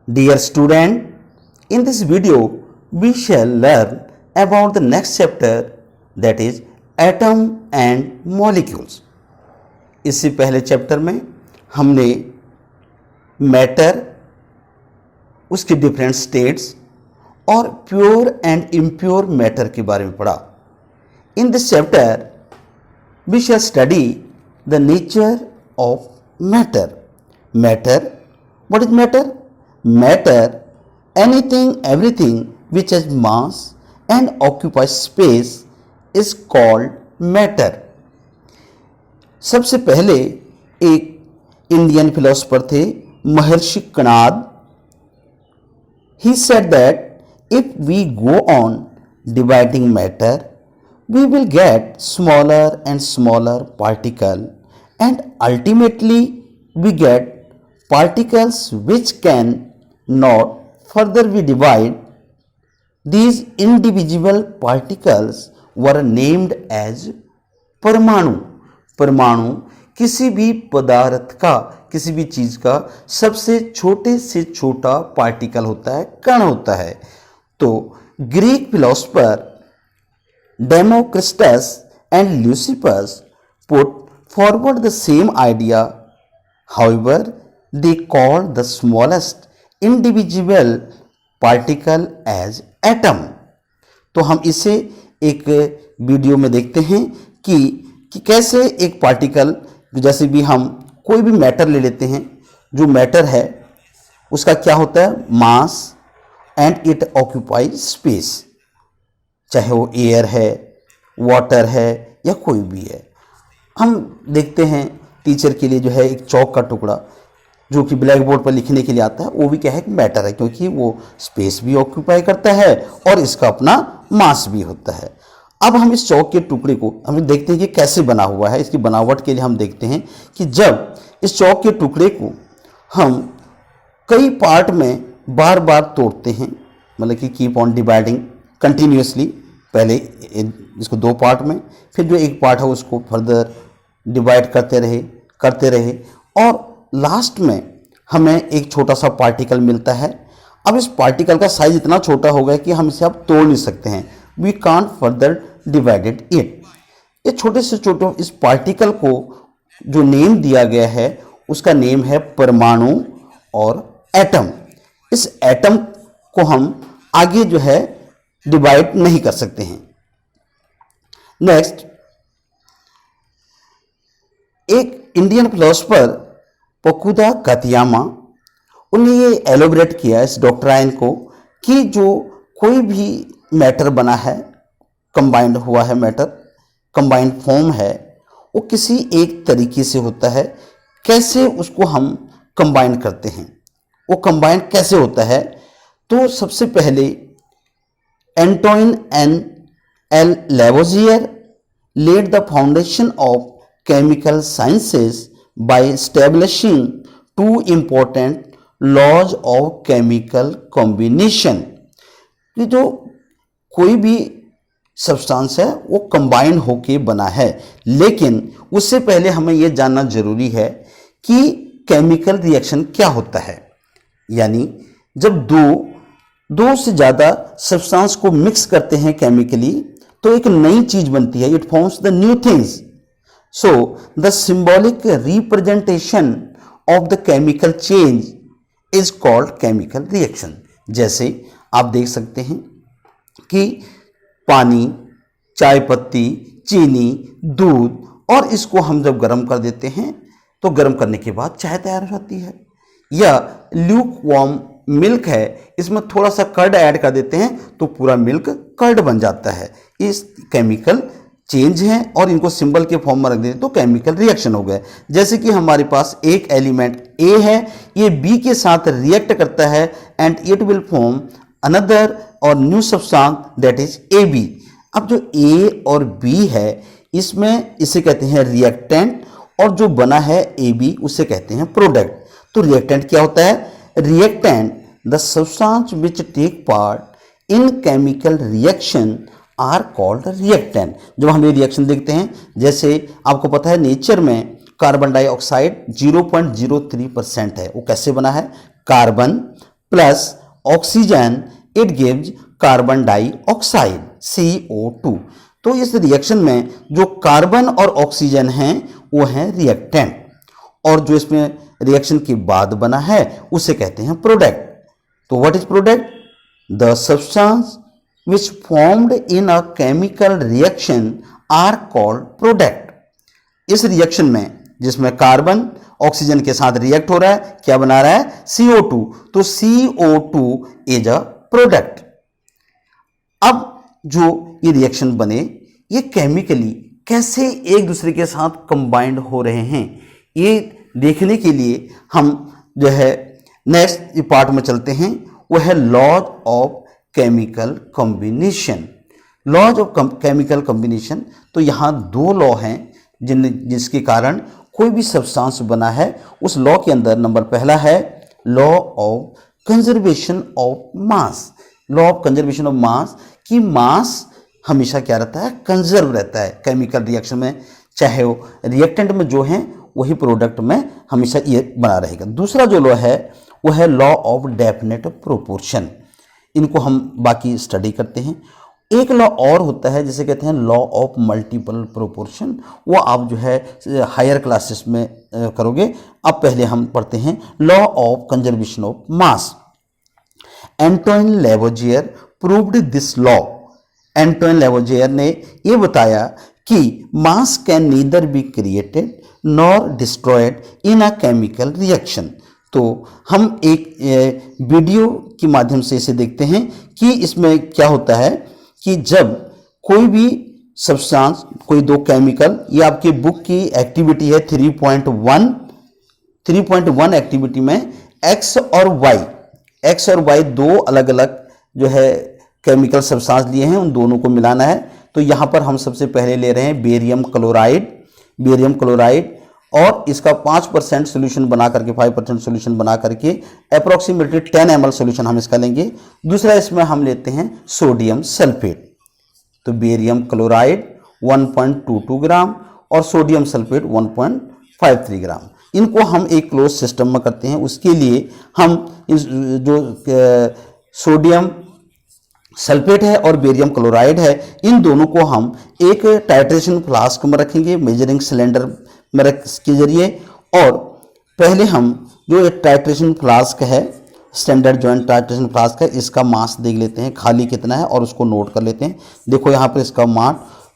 Dear student, in this video we shall learn about the next chapter, that is atom and molecules. इससे पहले chapter में हमने matter, उसके different states और pure and impure matter के बारे में पढ़ा. In this chapter we shall study the nature of matter. Matter, what is matter? Matter, anything, everything which has mass and occupies space is called matter. सबसे पहले एक Indian philosopher थे महर्षि Kanada. He said that if we go on dividing matter, we will get smaller and smaller particle, and ultimately we get particles which can not further be divided. These individual particles were named as परमाणु. परमाणु किसी भी पदार्थ का, किसी भी चीज का सबसे छोटे से छोटा पार्टिकल होता है, कण होता है. तो Greek philosopher Democritus and Leucippus put forward the same idea. However, they called the smallest individual particle as atom. तो हम इसे एक वीडियो में देखते हैं कि कैसे एक पार्टिकल, जैसे भी हम कोई भी मैटर ले लेते हैं, जो मैटर है उसका क्या होता है, mass and it occupy space. चाहे वो एयर है, वाटर है या कोई भी है. हम देखते हैं टीचर के लिए जो है एक चौक का टुकड़ा जो कि ब्लैक बोर्ड पर लिखने के लिए आता है, वो भी क्या है, मैटर है, क्योंकि वो स्पेस भी ऑक्यूपाई करता है और इसका अपना मास भी होता है. अब हम इस चौक के टुकड़े को हम देखते हैं कि कैसे बना हुआ है. इसकी बनावट के लिए हम देखते हैं कि जब इस चौक के टुकड़े को हम कई पार्ट में बार बार तोड़ते हैं, मतलब कि कीप ऑन डिवाइडिंग कंटिन्यूसली, पहले इसको दो पार्ट में, फिर जो एक पार्ट है उसको फर्दर डिवाइड करते रहे और लास्ट में हमें एक छोटा सा पार्टिकल मिलता है. अब इस पार्टिकल का साइज इतना छोटा हो गया कि हम इसे अब तोड़ नहीं सकते हैं. We can't further divided it. ये छोटे से छोटे इस पार्टिकल को जो नेम दिया गया है उसका नेम है परमाणु और एटम. इस एटम को हम आगे जो है डिवाइड नहीं कर सकते हैं. नेक्स्ट, एक इंडियन फिलोसोफर पकुदा कातियामा, उन्हें ये एलोबरेट किया इस डॉक्ट्राइन को कि जो कोई भी मैटर बना है, कंबाइंड हुआ है मैटर, कंबाइंड फॉर्म है, वो किसी एक तरीके से होता है. कैसे उसको हम कंबाइन करते हैं, वो कंबाइन कैसे होता है? तो सबसे पहले Antoine and L. Lavoisier laid the foundation of chemical sciences by establishing two important laws of chemical combination. कि जो कोई भी सब्सटेंस है वो कंबाइन होके बना है, लेकिन उससे पहले हमें यह जानना जरूरी है कि केमिकल रिएक्शन क्या होता है. यानी जब दो से ज़्यादा सब्सटेंस को मिक्स करते हैं केमिकली तो एक नई चीज बनती है. It forms the new things. So the symbolic representation of the chemical change is called chemical reaction. जैसे आप देख सकते हैं कि पानी, चाय पत्ती, चीनी, दूध, और इसको हम जब गर्म कर देते हैं तो गर्म करने के बाद चाय तैयार हो जाती है. या ल्यूक वार्म मिल्क है, इसमें थोड़ा सा कर्ड ऐड कर देते हैं तो पूरा मिल्क कर्ड बन जाता है. इस केमिकल चेंज हैं और इनको सिंबल के फॉर्म में रख देते तो केमिकल रिएक्शन हो गए. जैसे कि हमारे पास एक एलिमेंट ए है, ये बी के साथ रिएक्ट करता है and it will form another और new substance that is A B. अब जो ए और बी है इसमें इसे कहते हैं रिएक्टेंट, और जो बना है ए बी उसे कहते हैं प्रोडक्ट. तो रिएक्टेंट क्या होता है? Reactant, the substance which take part in chemical reaction are called reactant. जब हम ये रिएक्शन देखते हैं, जैसे आपको पता है नेचर में कार्बन डाइऑक्साइड 0.03% है. वो कैसे बना है? Carbon plus oxygen it gives carbon dioxide CO2। तो इस रिएक्शन में जो कार्बन और ऑक्सीजन हैं वो है रिएक्टेंट, और जो इसमें रिएक्शन के बाद बना है उसे कहते हैं प्रोडक्ट। तो what is product? The substance which formed in a chemical reaction are called product. इस रिएक्शन में जिसमें कार्बन ऑक्सीजन के साथ रिएक्ट हो रहा है, क्या बना रहा है? CO2। तो CO2 इज अ प्रोडक्ट। अब जो ये रिएक्शन बने, ये केमिकली कैसे एक दूसरे के साथ कंबाइंड हो रहे हैं, ये देखने के लिए हम जो है नेक्स्ट पार्ट में चलते हैं, वो है laws of chemical combination. Laws of chemical combination, तो यहाँ दो लॉ हैं जिसके कारण कोई भी सब्सटेंस बना है। उस लॉ के अंदर नंबर पहला है law of conservation of mass. Law of conservation of मास, कि मास हमेशा क्या रहता है? कंजर्व रहता है केमिकल रिएक्शन में, चाहे वो रिएक्टेंट में जो है वही प्रोडक्ट में हमेशा ये बना रहेगा। दूसरा जो लॉ है वो है लॉ ऑफ डेफिनेट प्रोपोर्शन। इनको हम बाकी स्टडी करते हैं। एक लॉ और होता है जिसे कहते हैं लॉ ऑफ मल्टीपल प्रोपोर्शन, वो आप जो है हायर क्लासेस में करोगे। अब पहले हम पढ़ते हैं law of conservation of mass. Antoine Lavoisier proved this law. Antoine Lavoisier ने ये बताया कि मास can neither be created nor destroyed in a chemical reaction. तो हम एक वीडियो के माध्यम से इसे देखते हैं कि इसमें क्या होता है कि जब कोई भी सब्सटेंस, कोई दो केमिकल, ये आपकी बुक की एक्टिविटी है 3.1 एक्टिविटी में एक्स और वाई दो अलग अलग जो है केमिकल सब्सटेंस लिए हैं, उन दोनों को मिलाना है। तो यहाँ पर हम सबसे पहले ले रहे हैं बेरियम क्लोराइड, और इसका 5% सोल्यूशन बना करके 5% सोल्यूशन बना करके अप्रोक्सीमेटली 10 ml सोल्यूशन हम इसका लेंगे। दूसरा इसमें हम लेते हैं सोडियम सल्फेट। तो बेरियम क्लोराइड 1.22 ग्राम और सोडियम सल्फेट 1.53 ग्राम। इनको हम एक क्लोज सिस्टम में करते हैं। उसके लिए हम इस जो सोडियम सल्फेट है और बेरियम क्लोराइड है, इन दोनों को हम एक टाइट्रेशन फ्लास्क में रखेंगे, मेजरिंग सिलेंडर में के जरिए। और पहले हम जो एक टाइट्रेशन फ्लास्क है, स्टैंडर्ड जॉइंट टाइट्रेशन फ्लास्क है, इसका मास देख लेते हैं खाली कितना है और उसको नोट कर लेते हैं। देखो यहाँ पर इसका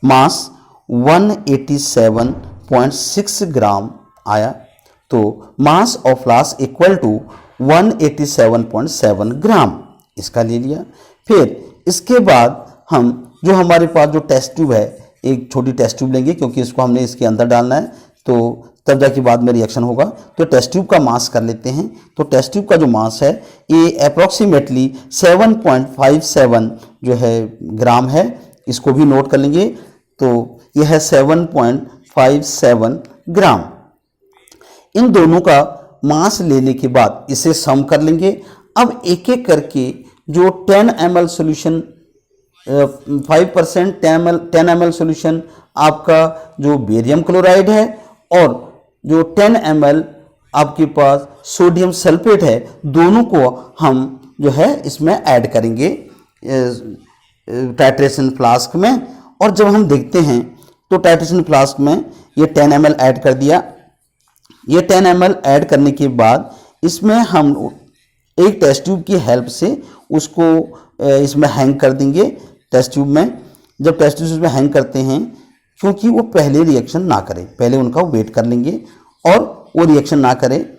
मास 187.6 ग्राम आया। तो mass of flask equal to 187.7 gram, इसका ले लिया। फिर इसके बाद हम जो हमारे पास जो टेस्ट ट्यूब है, एक छोटी टेस्ट ट्यूब लेंगे क्योंकि इसको हमने इसके अंदर डालना है, तो तब जाके बाद में रिएक्शन होगा। तो टेस्ट ट्यूब का मास कर लेते हैं। तो टेस्ट ट्यूब का जो मास है ये अप्रोक्सीमेटली 7.57 जो है ग्राम है, इसको भी नोट कर लेंगे। तो यह है 7.57 ग्राम। इन दोनों का मास लेने के बाद इसे सम कर लेंगे। अब एक एक करके जो 10 ml सोल्यूशन 5% 10 ml सोल्यूशन आपका जो बेरियम क्लोराइड है और जो 10 ml आपके पास सोडियम सल्फेट है, दोनों को हम जो है इसमें ऐड करेंगे टाइट्रेशन फ्लास्क में। और जब हम देखते हैं तो टाइट्रेशन फ्लास्क में ये 10 ml ऐड कर दिया। ये 10 ml ऐड करने के बाद इसमें हम एक टेस्ट ट्यूब की हेल्प से उसको इसमें हैंग कर देंगे टेस्ट ट्यूब में। जब टेस्ट ट्यूब में हैंग करते हैं, क्योंकि वो पहले रिएक्शन ना करे, पहले उनका वेट कर लेंगे और वो रिएक्शन ना करे।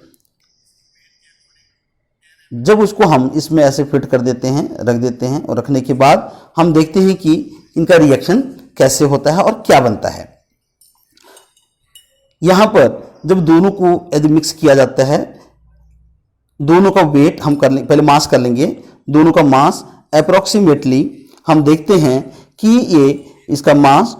जब उसको हम इसमें ऐसे फिट कर देते हैं, रख देते हैं, और रखने के बाद हम देखते हैं कि इनका रिएक्शन कैसे होता है और क्या बनता है। यहां पर जब दोनों को यदि मिक्स किया जाता है, दोनों का वेट हम कर लेंगे, पहले मास कर लेंगे। दोनों का मास अप्रोक्सीमेटली हम देखते हैं कि ये इसका मास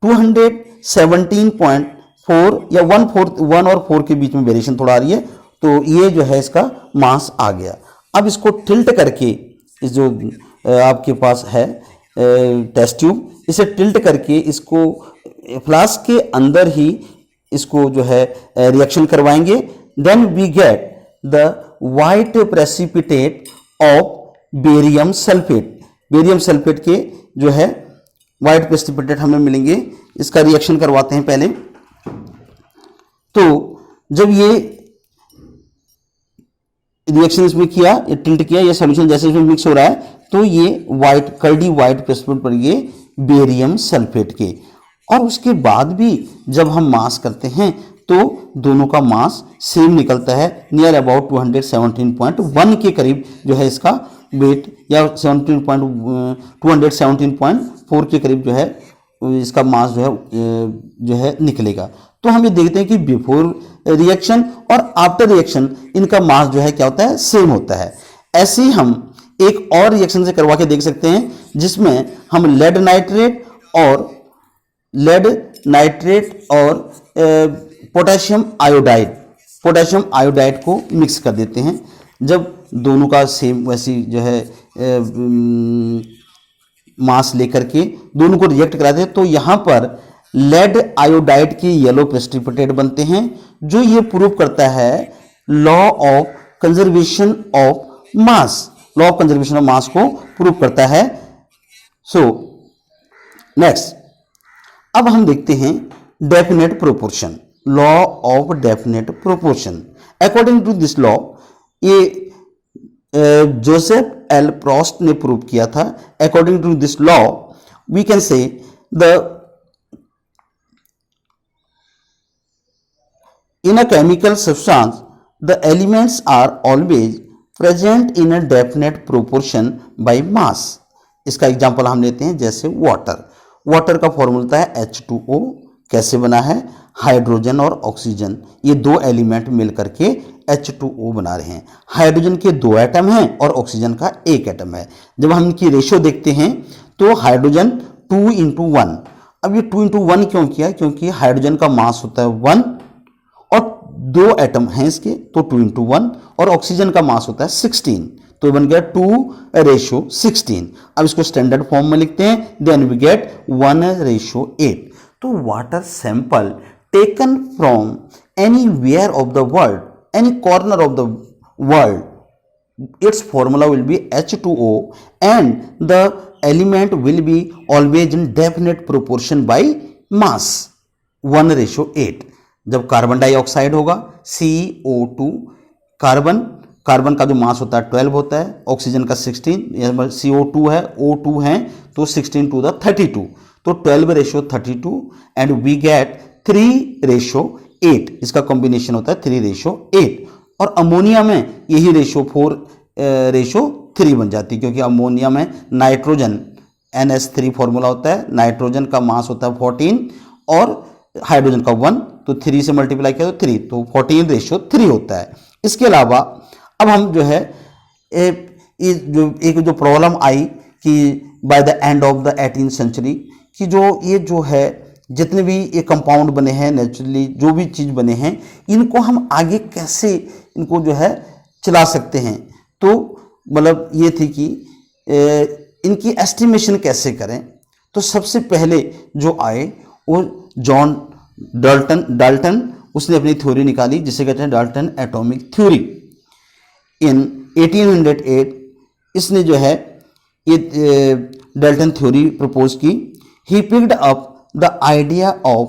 217.4 या 1 और 4 के बीच में वेरिएशन थोड़ा आ रही है। तो ये जो है इसका मास आ गया। अब इसको टिल्ट करके, इस जो आपके पास है टेस्ट ट्यूब, इसे टिल्ट करके इसको फ्लास्क के अंदर ही इसको जो है रिएक्शन करवाएंगे। Then we get the white precipitate of barium sulphate. Barium sulphate के जो है वाइट प्रेसिपिटेट हमें मिलेंगे। इसका रिएक्शन करवाते हैं पहले। तो जब ये रिएक्शन इसमें किया, ये टिल्ट किया, ये सॉल्यूशन जैसे इसमें मिक्स हो रहा है, तो ये वाइट कर्डी वाइट प्रेसिपिटेट पर ये बेरियम सल्फेट के। और उसके बाद भी जब हम मास करते हैं तो दोनों का मास सेम निकलता है, नियर अबाउट 217.1 के करीब जो है इसका वेट, या 217.4 के करीब जो है इसका मास जो है निकलेगा। तो हम ये देखते हैं कि बिफोर रिएक्शन और आफ्टर रिएक्शन इनका मास जो है क्या होता है, सेम होता है। ऐसे ही हम एक और रिएक्शन से करवा के देख सकते हैं जिसमें हम लेड नाइट्रेट और पोटेशियम आयोडाइड को मिक्स कर देते हैं। जब दोनों का सेम वैसी जो है मास लेकर के दोनों को रिएक्ट कराते हैं तो यहाँ पर लेड आयोडाइड के येलो प्रेसिपिटेट बनते हैं, जो ये प्रूव करता है law of conservation of mass. Law of conservation of मास को प्रूव करता है। सो नेक्स्ट अब हम देखते हैं definite proportion, law of definite proportion. According to this law, ये जोसेफ एल प्रोस्ट ने प्रूव किया था। According to this law we can say in a chemical substance the elements are always present in a definite proportion by mass। इसका example हम लेते हैं जैसे water का फॉर्मूला है H2O। कैसे बना है, हाइड्रोजन और ऑक्सीजन, ये दो एलिमेंट मिलकर के H2O बना रहे हैं। हाइड्रोजन के 2 एटम हैं और ऑक्सीजन का 1 एटम है। जब हम इनकी रेशो देखते हैं तो हाइड्रोजन 2:1। अब ये 2:1 क्यों किया, क्योंकि हाइड्रोजन का मास होता है 1 और 2 एटम हैं इसके, तो 2:1, और ऑक्सीजन का मास होता है 16, तो बन गया 2:16। अब इसको स्टैंडर्ड फॉर्म में लिखते हैं, देन वी गेट 1:8। तो water sample taken from anywhere of the world, any corner of the world, its formula will be H2O and the element will be always in definite proportion by mass 1:8। जब carbon dioxide होगा CO2, carbon का जो मास होता है 12 होता है, oxygen का 16, CO2 है, O2 है, तो 16 to the 32, तो 12:32 एंड वी गेट 3:8। इसका कॉम्बिनेशन होता है 3:8। और अमोनिया में यही रेशो 4:3 बन जाती है, क्योंकि अमोनिया में नाइट्रोजन NH3 फॉर्मूला होता है, नाइट्रोजन का मास होता है 14 और हाइड्रोजन का 1, तो 3 से मल्टीप्लाई किया तो 3, तो 14:3 होता है। इसके अलावा अब हम जो है एक जो प्रॉब्लम आई कि by the end of the 18th century कि जो है जितने भी ये कंपाउंड बने हैं, नेचुरली जो भी चीज़ बने हैं, इनको हम आगे कैसे इनको जो है चला सकते हैं। तो मतलब ये थी कि इनकी एस्टिमेशन कैसे करें। तो सबसे पहले जो आए वो जॉन डाल्टन, उसने अपनी थ्योरी निकाली जिसे कहते हैं डाल्टन एटॉमिक थ्योरी। इन 1808 इसने जो है ये डाल्टन थ्योरी प्रपोज की। He picked up the idea of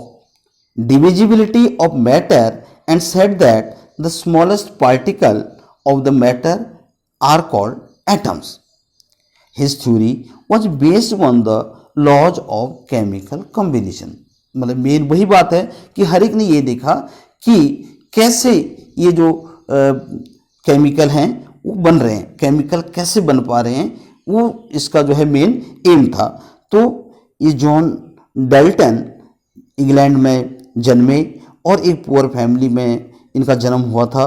divisibility of matter and said that the smallest particle of the matter are called atoms. His theory was based on the laws of chemical combination। मतलब main वही बात है कि हर एक ने ये देखा कि कैसे ये जो केमिकल हैं वो बन रहे हैं, केमिकल कैसे बन पा रहे हैं, वो इसका जो है मेन एम था। तो ये जॉन डाल्टन इंग्लैंड में जन्मे और एक पुअर फैमिली में इनका जन्म हुआ था,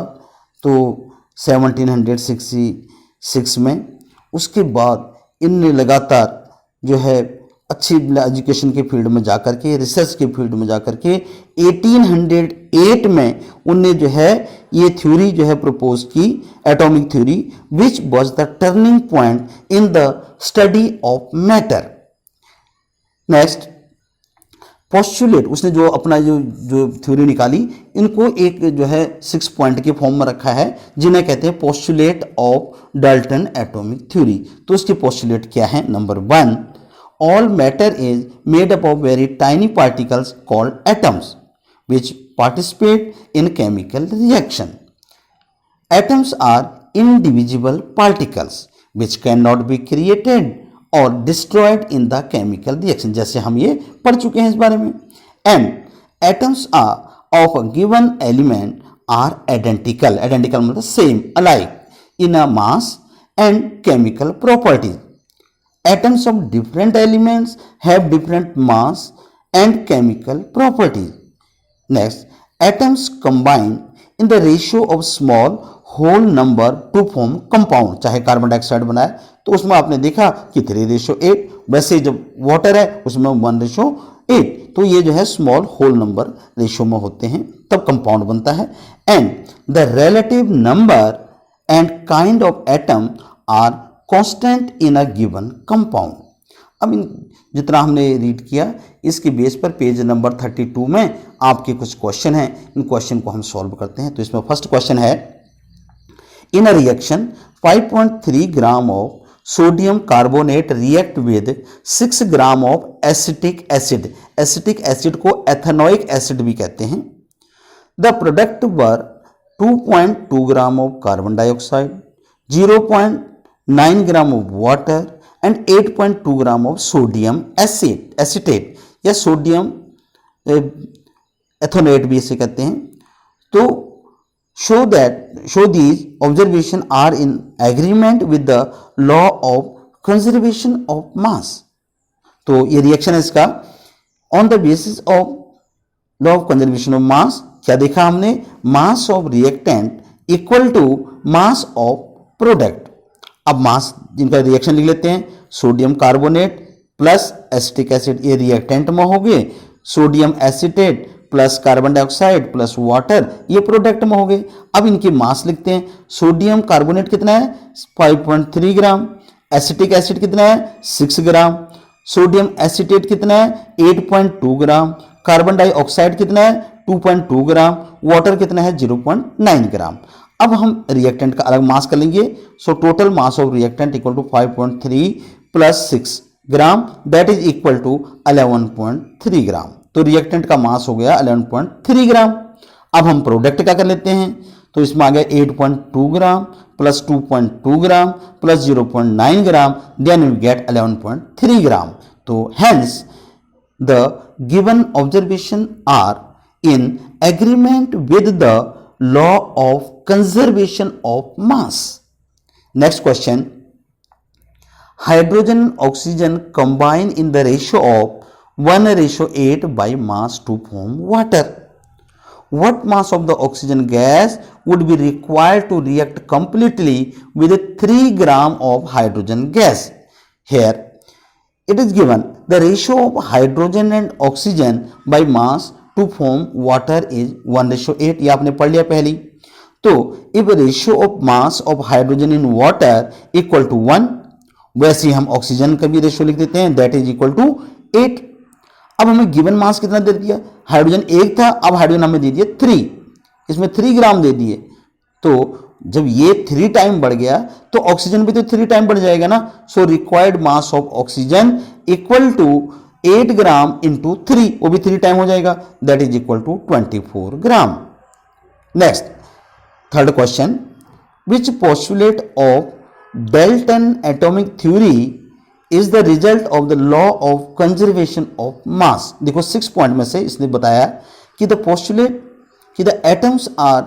तो 1766 में। उसके बाद इनने लगातार जो है अच्छी एजुकेशन के फील्ड में जाकर के, रिसर्च के फील्ड में जाकर के 1808 में उनने जो है ये थ्योरी जो है प्रपोज की, atomic theory, which was the turning point in the study of matter. Next postulate, उसने जो अपना जो जो थ्योरी निकाली, इनको एक जो है 6 पॉइंट के फॉर्म में रखा है, जिन्हें कहते हैं postulate of Dalton atomic theory. तो इसके पोस्टुलेट क्या है? Number 1, all matter is made up of very tiny particles called atoms which participate in chemical reaction. Atoms are indivisible particles which cannot be created or destroyed in the chemical reaction. जैसे हम ये पढ़ चुके हैं इस बारे में. And atoms are of a given element are identical. Identical मतलब same, alike in a mass and chemical properties. Atoms of different elements have different mass and chemical properties. Next, atoms combine in the ratio of small whole number to form compound. चाहे carbon dioxide बनाए तो उसमें आपने देखा कि 3:8, वैसे जब water है उसमें 1:8, तो ये जो है स्मॉल होल नंबर रेशियो में होते हैं तब कंपाउंड बनता है. And the relative number and kind of atom are constant in a given compound. अब जितना हमने रीड किया इसके बेस पर पेज नंबर 32 में आपके कुछ क्वेश्चन हैं, इन क्वेश्चन को हम सॉल्व करते हैं. तो इसमें फर्स्ट क्वेश्चन है, in a reaction 5.3 gram of sodium carbonate react with 6 gram of acetic acid. Acetic acid को एथेनोइक एसिड भी कहते हैं. The product were 2.2 gram of carbon dioxide, 0.9 gram of water and 8.2 gram of sodium acetate या sodium ethanoate भी इसे कहते हैं. तो show these observation are in agreement with the law of conservation of mass. तो ये रिएक्शन है इसका on the basis of law of conservation of mass. क्या देखा हमने? Mass of reactant equal to mass of product. अब mass जिनका reaction लिख लेते हैं, sodium carbonate plus acetic acid ये रिएक्टेंट में हो गए, sodium acetate plus carbon dioxide plus water ये प्रोडक्ट में हो गए. अब इनके मास लिखते हैं. सोडियम कार्बोनेट कितना है? 5.3 ग्राम. एसिटिक एसिड कितना है? 6 ग्राम. सोडियम एसिटेट कितना है? 8.2 ग्राम. कार्बन डाइऑक्साइड कितना है? 2.2 ग्राम. वाटर कितना है? 0.9 ग्राम. अब हम रिएक्टेंट का अलग मास कर लेंगे. So total mass of reactant equal to 5.3 plus 6 gram that is equal to 11.3 gram. तो रिएक्टेंट का मास हो गया 11.3 ग्राम. अब हम प्रोडक्ट का कर लेते हैं. तो इसमें आ गया 8.2 gram plus 2.2 gram plus 0.9 gram, then we get 11.3 gram. तो hence the given observation are in agreement with the law of conservation of mass. Next question, hydrogen and oxygen combine in the ratio of 1:8 by mass to form water. What mass of the oxygen gas would be required to react completely with 3 gram of hydrogen gas? Here it is given the ratio of hydrogen and oxygen by mass to form water is 1:8. ये आपने पढ़ लिया पहली. तो if ratio of mass of hydrogen in water equal to 1, वैसे ही हम oxygen का भी रेशियो लिख देते हैं, दैट इज इक्वल टू 8. अब हमें गिवन मास कितना दे दिया? हाइड्रोजन 1 था, अब हाइड्रोजन हमें दे दिया 3, इसमें 3 ग्राम दे दिए. तो जब ये 3 टाइम बढ़ गया तो ऑक्सीजन भी तो 3 टाइम बढ़ जाएगा ना. So required mass of oxygen equal to 8 gram into 3, वो भी 3 टाइम हो जाएगा, that is equal to 24 gram. Next third question, which postulate of Dalton atomic theory is the result of the law of conservation of mass. देखो 6 point में से इसने बताया कि द पोस्टुलेट कि the atoms are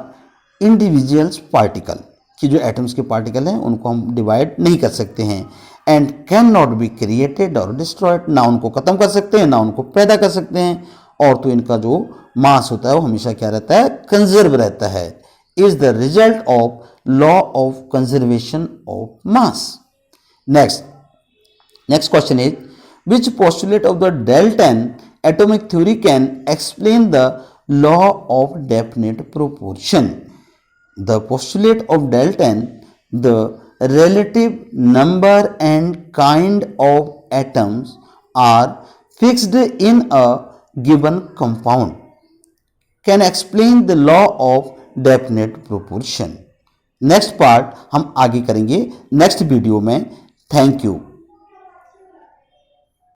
individuals particle, कि जो atoms के पार्टिकल हैं उनको हम डिवाइड नहीं कर सकते हैं. And can not be created और डिस्ट्रॉयड, ना उनको खत्म कर सकते हैं ना उनको पैदा कर सकते हैं. और तो इनका जो मास होता है वो हमेशा क्या रहता है? कंजर्व रहता है. Is the result of law of conservation of mass. Next question is, which postulate of the Dalton atomic theory can explain the law of definite proportion. The postulate of Dalton, the relative number and kind of atoms are fixed in a given compound can explain the law of definite proportion. Next part हम आगे करेंगे next video में। Thank you.